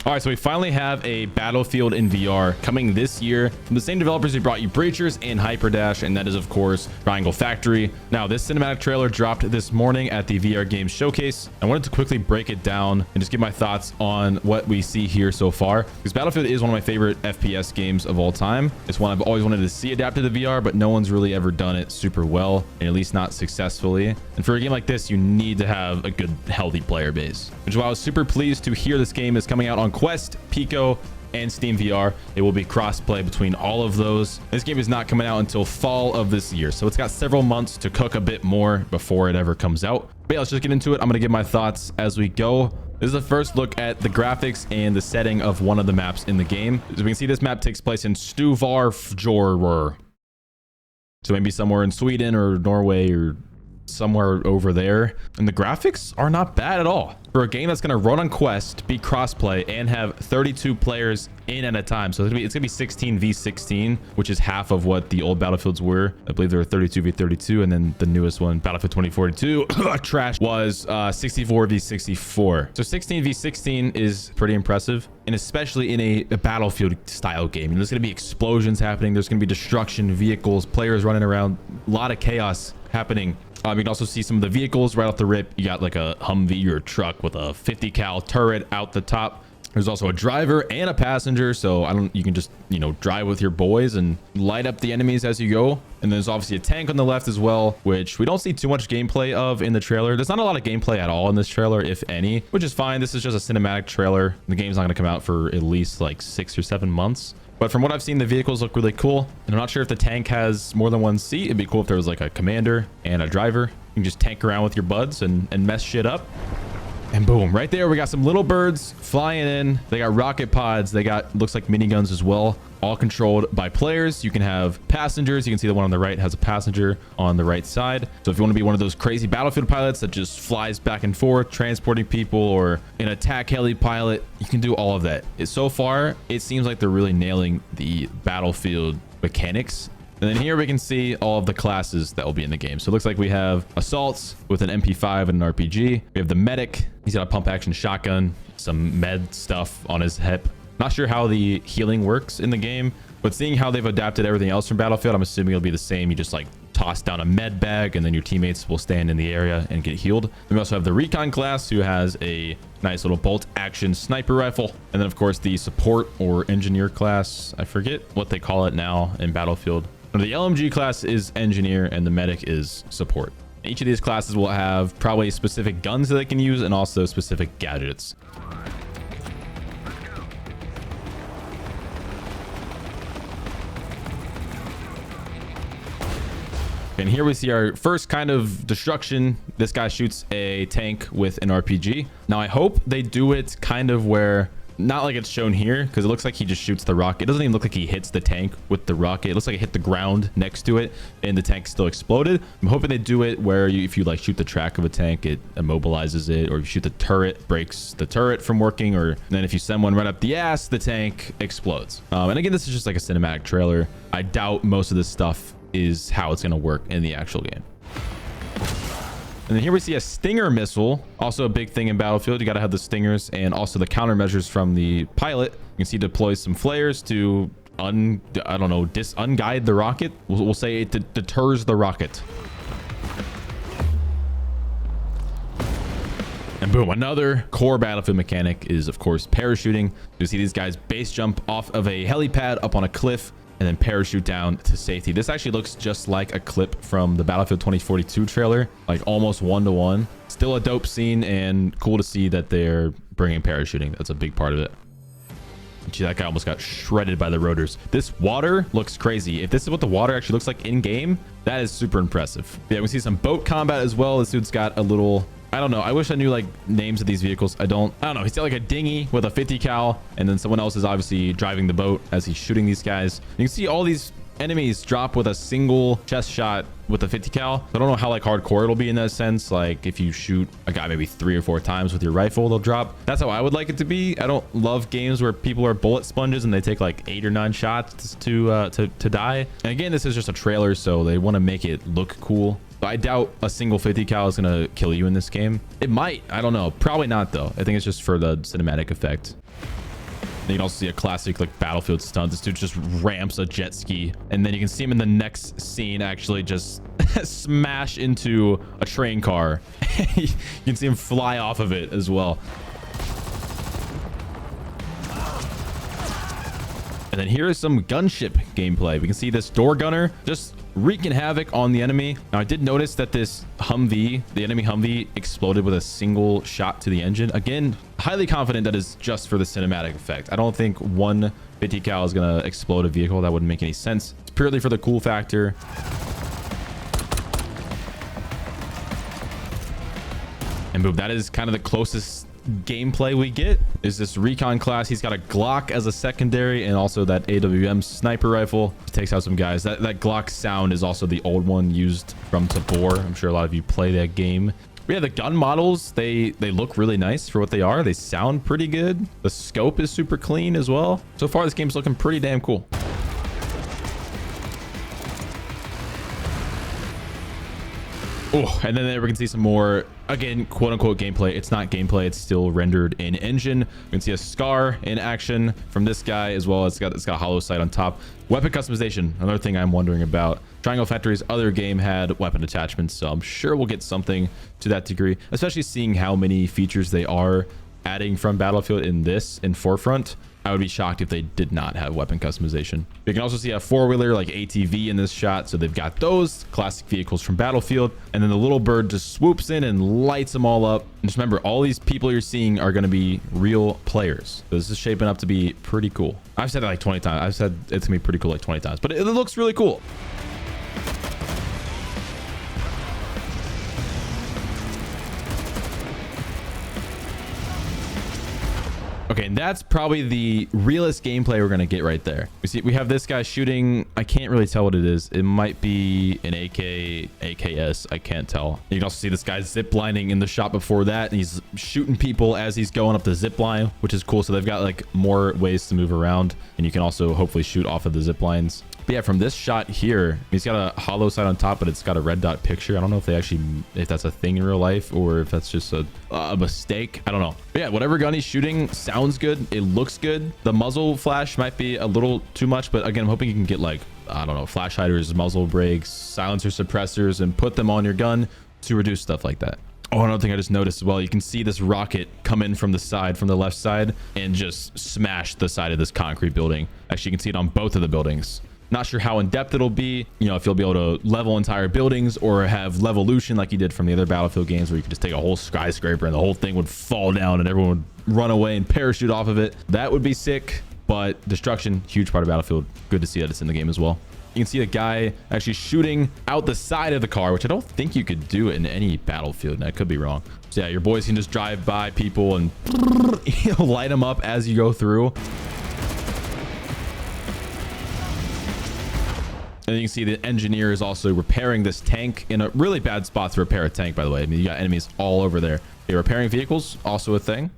All right, so we finally have a Battlefield in VR coming this year from the same developers who brought you Breachers and Hyperdash, and that is, of course, Triangle Factory. Now, this cinematic trailer dropped this morning at the VR Games Showcase. I wanted to quickly break it down and just give my thoughts on what we see here so far, because Battlefield is one of my favorite FPS games of all time. It's one I've always wanted to see adapted to VR, but no one's really ever done it super well, and at least not successfully. And for a game like this, you need to have a good, healthy player base, which is why I was super pleased to hear this game is coming out on Quest, Pico, and Steam VR. It will be cross-play between all of those. This game is not coming out until fall of this year, so it's got several months to cook a bit more before it ever comes out. But yeah, let's just get into it. I'm gonna give my thoughts as we go. This is the first look at the graphics and the setting of one of the maps in the game. As we can see, this map takes place in Stuvarfjordur. So maybe somewhere in Sweden or Norway or somewhere over there. And the graphics are not bad at all for a game that's going to run on Quest, be crossplay, and have 32 players in at a time. So it's gonna be 16 v 16, which is half of what the old Battlefields were. I believe there were 32 v 32, and then the newest one, Battlefield 2042 trash, was 64 v 64. So 16 v 16 is pretty impressive, and especially in a Battlefield style game. There's going to be explosions happening, there's going to be destruction, vehicles, players running around, a lot of chaos happening. You can also see some of the vehicles right off the rip. You got like a Humvee or truck with a 50 cal turret out the top. There's also a driver and a passenger, so you can just, drive with your boys and light up the enemies as you go. And there's obviously a tank on the left as well, which we don't see too much gameplay of in the trailer. There's not a lot of gameplay at all in this trailer, if any, which is fine. This is just a cinematic trailer. The game's not going to come out for at least like 6 or 7 months. But from what I've seen, the vehicles look really cool. And I'm not sure if the tank has more than one seat. It'd be cool if there was like a commander and a driver. You can just tank around with your buds and mess shit up. And boom, right there, we got some little birds flying in. They got rocket pods. They got, looks like miniguns as well, all controlled by players. You can have passengers. You can see the one on the right has a passenger on the right side. So if you want to be one of those crazy Battlefield pilots that just flies back and forth, transporting people, or an attack heli pilot, you can do all of that. So far, it seems like they're really nailing the Battlefield mechanics. And then here we can see all of the classes that will be in the game. So it looks like we have assaults with an MP5 and an RPG. We have the medic. He's got a pump action shotgun, some med stuff on his hip. Not sure how the healing works in the game, but seeing how they've adapted everything else from Battlefield, I'm assuming it'll be the same. You just like toss down a med bag and then your teammates will stand in the area and get healed. We also have the recon class, who has a nice little bolt action sniper rifle. And then of course the support or engineer class. I forget what they call it now in Battlefield. The LMG class is engineer and the medic is support. Each of these classes will have probably specific guns that they can use and also specific gadgets. And here we see our first kind of destruction. This guy shoots a tank with an RPG. Now I hope they do it kind of where, not like it's shown here, because it looks like he just shoots the rocket. It doesn't even look like he hits the tank with the rocket. It looks like it hit the ground next to it and the tank still exploded. I'm hoping they do it where if you like shoot the track of a tank, it immobilizes it, or if you shoot the turret, breaks the turret from working, or then if you send one right up the ass, the tank explodes. And again, this is just like a cinematic trailer. I doubt most of this stuff is how it's going to work in the actual game. And then here we see a Stinger missile, also a big thing in Battlefield. You got to have the Stingers and also the countermeasures from the pilot. You can see deploys some flares to unguide the rocket. We'll say it deters the rocket. And boom, another core Battlefield mechanic is of course parachuting. You see these guys base jump off of a helipad up on a cliff and then parachute down to safety. This actually looks just like a clip from the Battlefield 2042 trailer, like almost 1-to-1. Still a dope scene and cool to see that they're bringing parachuting. That's a big part of it. Gee, that guy almost got shredded by the rotors. This water looks crazy. If this is what the water actually looks like in game, that is super impressive. Yeah, we see some boat combat as well. This dude's got a little, I don't know. I wish I knew like names of these vehicles. I don't know. He's got like a dinghy with a 50 cal, and then someone else is obviously driving the boat as he's shooting these guys. You can see all these enemies drop with a single chest shot with a 50 cal. I don't know how like hardcore it'll be in that sense. Like if you shoot a guy maybe 3 or 4 times with your rifle, they'll drop. That's how I would like it to be. I don't love games where people are bullet sponges and they take like 8 or 9 shots to die. And again, this is just a trailer, so they want to make it look cool. I doubt a single 50 cal is going to kill you in this game. It might. I don't know. Probably not, though. I think it's just for the cinematic effect. And you can also see a classic like Battlefield stunt. This dude just ramps a jet ski, and then you can see him in the next scene actually just smash into a train car. You can see him fly off of it as well. And then here is some gunship gameplay. We can see this door gunner just wreaking havoc on the enemy. Now, I did notice that this Humvee, the enemy Humvee, exploded with a single shot to the engine. Again, highly confident that is just for the cinematic effect. I don't think one 50 cal is going to explode a vehicle. That wouldn't make any sense. It's purely for the cool factor. And boom, that is kind of the closest gameplay we get is this recon class. He's got a Glock as a secondary and also that AWM sniper rifle. Takes out some guys. That Glock sound is also the old one used from Tabor. I'm sure a lot of you play that game. But yeah, the gun models, they look really nice for what they are. They sound pretty good. The scope is super clean as well. So far, this game's looking pretty damn cool. Oh, and then there we can see some more, again, quote unquote gameplay. It's not gameplay. It's still rendered in engine. We can see a SCAR in action from this guy as well. It's got a hollow sight on top. Weapon customization, another thing I'm wondering about. Triangle Factory's other game had weapon attachments, so I'm sure we'll get something to that degree, especially seeing how many features they are adding from Battlefield in this in Forefront. I would be shocked if they did not have weapon customization. You can also see a four-wheeler like ATV in this shot. So they've got those classic vehicles from Battlefield. And then the little bird just swoops in and lights them all up. And just remember, all these people you're seeing are going to be real players. So this is shaping up to be pretty cool. I've said that like 20 times. I've said it's going to be pretty cool like 20 times. But it looks really cool. Okay, and that's probably the realest gameplay we're gonna get right there. We have this guy shooting. I can't really tell what it is. It might be an AKS. I can't tell. You can also see this guy zip lining in the shot before that, and he's shooting people as he's going up the zip line, which is cool. So they've got like more ways to move around, and you can also hopefully shoot off of the zip lines. But yeah, from this shot here, he's got a hollow sight on top, but it's got a red dot picture. I don't know if that's a thing in real life or if that's just a mistake. I don't know. But yeah, whatever gun he's shooting sounds good. It looks good. The muzzle flash might be a little too much, but again, I'm hoping you can get like, I don't know, flash hiders, muzzle brakes, silencer suppressors, and put them on your gun to reduce stuff like that. Oh, another thing I just noticed as well, you can see this rocket come in from the side, from the left side, and just smash the side of this concrete building. Actually, you can see it on both of the buildings. Not sure how in depth it'll be, you know, if you'll be able to level entire buildings or have levolution like you did from the other Battlefield games where you could just take a whole skyscraper and the whole thing would fall down and everyone would run away and parachute off of it. That would be sick. But destruction, huge part of Battlefield. Good to see that it's in the game as well. You can see a guy actually shooting out the side of the car, which I don't think you could do in any Battlefield. And I could be wrong. So yeah, your boys can just drive by people and light them up as you go through. And you can see the engineer is also repairing this tank in a really bad spot to repair a tank, by the way. I mean, you got enemies all over there. Okay, repairing vehicles, also a thing.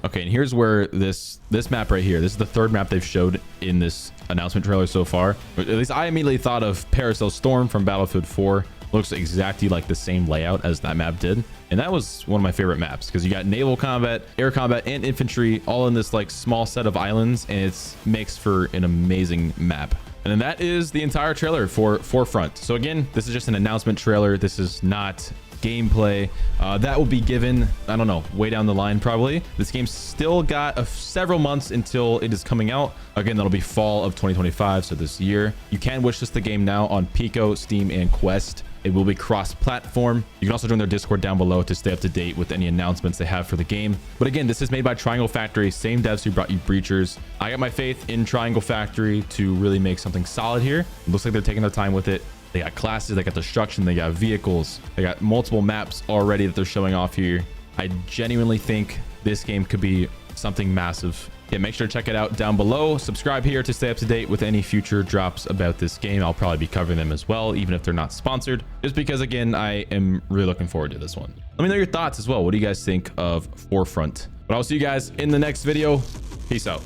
Okay, and here's where this map right here, this is the third map they've showed in this announcement trailer so far. At least I immediately thought of Paracel Storm from Battlefield 4. Looks exactly like the same layout as that map did. And that was one of my favorite maps because you got naval combat, air combat, and infantry all in this like small set of islands, and it makes for an amazing map. And then that is the entire trailer for Forefront. So again, this is just an announcement trailer. This is not gameplay. That will be given, I don't know, way down the line probably. This game's still got several months until it is coming out. Again, that'll be fall of 2025, so this year. You can wishlist the game now on Pico, Steam, and Quest. It will be cross-platform. You can also join their Discord down below to stay up to date with any announcements they have for the game. But again, this is made by Triangle Factory, same devs who brought you Breachers. I got my faith in Triangle Factory to really make something solid here. It looks like they're taking their time with it. They got classes, they got destruction, they got vehicles, they got multiple maps already that they're showing off here. I genuinely think this game could be something massive. Yeah, make sure to check it out down below. Subscribe here to stay up to date with any future drops about this game. I'll probably be covering them as well, even if they're not sponsored, just because, again, I am really looking forward to this one. Let me know your thoughts as well. What do you guys think of Forefront? But I'll see you guys in the next video. Peace out.